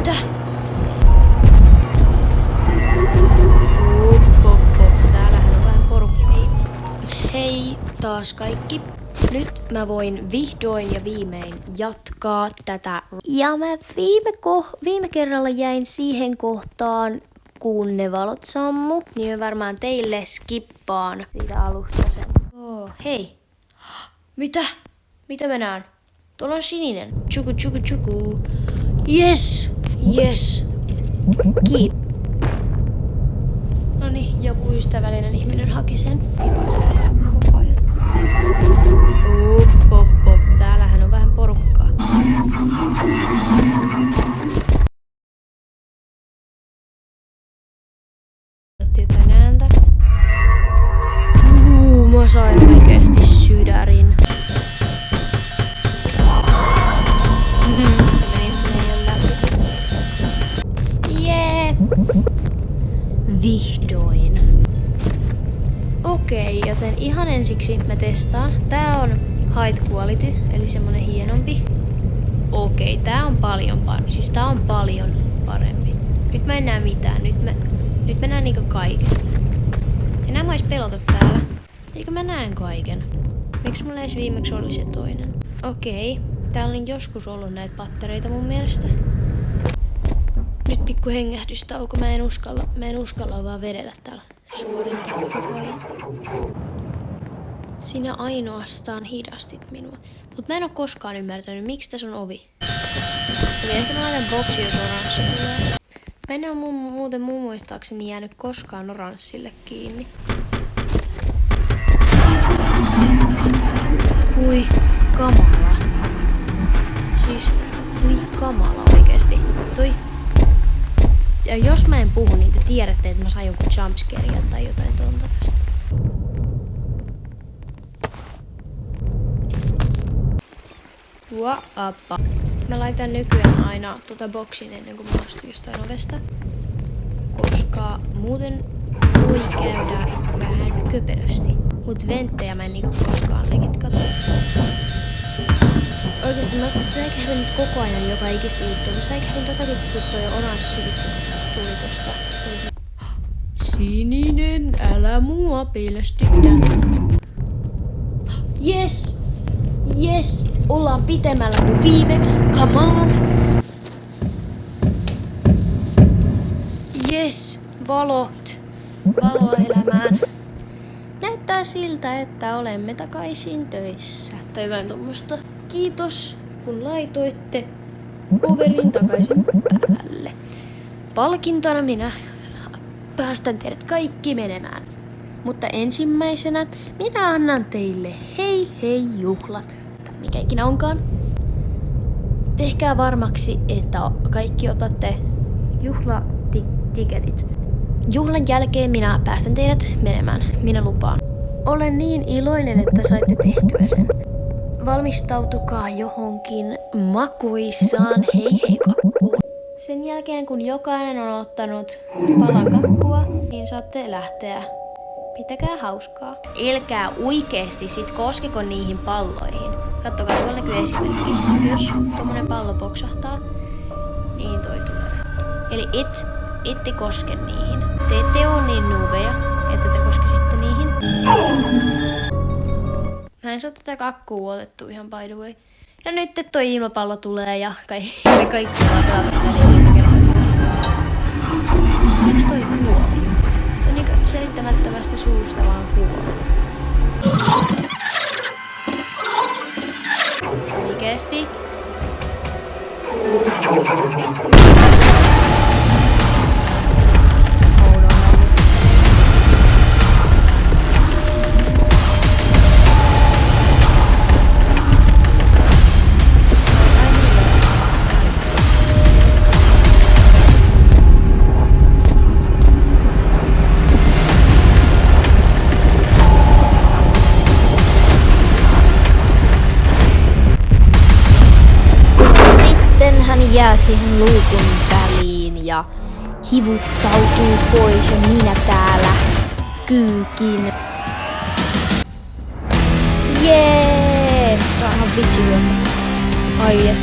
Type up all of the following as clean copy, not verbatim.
Mitä? Hop. Täällähän on vähän porukkaa. Hei taas kaikki. Nyt mä voin vihdoin ja viimein jatkaa tätä. Ja mä viime kerralla jäin siihen kohtaan, kun ne valot sammu. Niin mä varmaan teille skippaan siitä alusta sen. Oh, hei. Mitä? Mitä mä näen? Tuolla on sininen. Chuku. Yes. Kiit. Noniin, joku ystävällinen ihminen haki sen. Hop. Täällähän on vähän porukkaa. Jotain ääntä. Mä sain oikeesti sydärin. Vihdoin. Okei, joten ihan ensiksi mä testaan. Tää on height quality, eli semmonen hienompi. Okei, tää on paljon parempi. Siis tää on paljon parempi. Nyt mä en näe mitään. Nyt mä näen niinku kaiken. Enää mä ois pelota täällä. Eikö mä näen kaiken? Miksi mulla edes viimeksi oli se toinen? Okei, täällä on joskus ollut näitä pattereita mun mielestä. Nyt pikku hengähdystauko. Mä en uskalla vaan vedellä täällä suorittaa koko ajan. Sinä ainoastaan hidastit minua. Mut mä en oo koskaan ymmärtänyt, miksi tässä on ovi. Eli ehkä mä laitan boksi, jos oranssi tulee. Mä en oo muuten mun muistaakseni jäänyt koskaan oranssille kiinni. Ui, kamala. Siis, ui kamala oikeesti. Ja jos mä en puhu, niin te tiedätte, että mä sain jonkun jumpscareja tai jotain tonta. Wappa. Mä laitan nykyään aina boksin ennen kuin mä astun jostain ovesta. Koska muuten voi käydä vähän köperösti. Mut venttejä mä en niinku koskaan legit kato. Oikeesti mä säikähdin nyt koko ajan joka ikistä juttua. Mä säikähdin totakin, kun toi oranssi vitsi tuli tosta. Sininen, älä mua piilestytä. Yes! Ollaan pitemmällä kuin viimeksi. Come on! Yes! Valot! Valoa elämään. Näyttää siltä, että olemme takaisin töissä. Tai jotain tommosta. Kiitos, kun laitoitte overin takaisin päälle. Palkintona minä päästän teidät kaikki menemään. Mutta ensimmäisenä minä annan teille hei juhlat. Tai mikä ikinä onkaan. Tehkää varmaksi, että kaikki otatte juhlatiketit. Juhlan jälkeen minä päästän teidät menemään. Minä lupaan. Olen niin iloinen, että saitte tehtyä sen. Valmistautukaa johonkin makuisaan hei kakkuun. Sen jälkeen kun jokainen on ottanut palan kakkua, niin saatte lähteä. Pitäkää hauskaa. Älkää oikeesti sit koskeko niihin palloihin. Kattokaa, tuolla näkyy esimerkki. Jos tommonen pallo poksahtaa, niin toi tulee. Eli ette koske niihin. Te ette oo niin nuubeja, että te koskisitte niihin. Näin saa tätä kakkua otettu ihan by the way. Ja nyt toi ilmapallo tulee ja kaikki vaan pelata monta kertaa. Miksi toi kuoli? Toi niinku selittämättömästä suusta vaan kuoli. Oikeesti? Hän jää siihen luukun väliin ja hivuttautuu pois ja minä täällä kyykin. Jee! Tää on vitsi. Ai.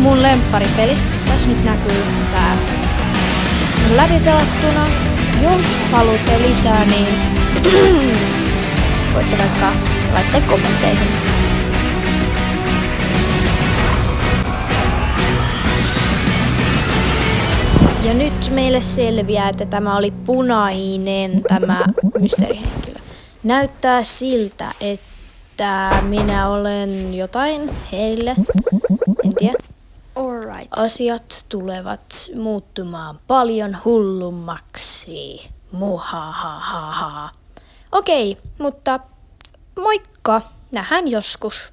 mun lempparipeli. Tässä nyt näkyy tää läpipelattuna. Jos haluatte lisää, niin voitte vaikka laittaa kommentteihin. Ja nyt meille selviää, että tämä oli punainen tämä mysteerihenkilö. Näyttää siltä, että minä olen jotain heille. En tiedä. Alright. Asiat tulevat muuttumaan paljon hullummaksi. Muhahahaha. Okei, mutta moikka. Nähdään joskus.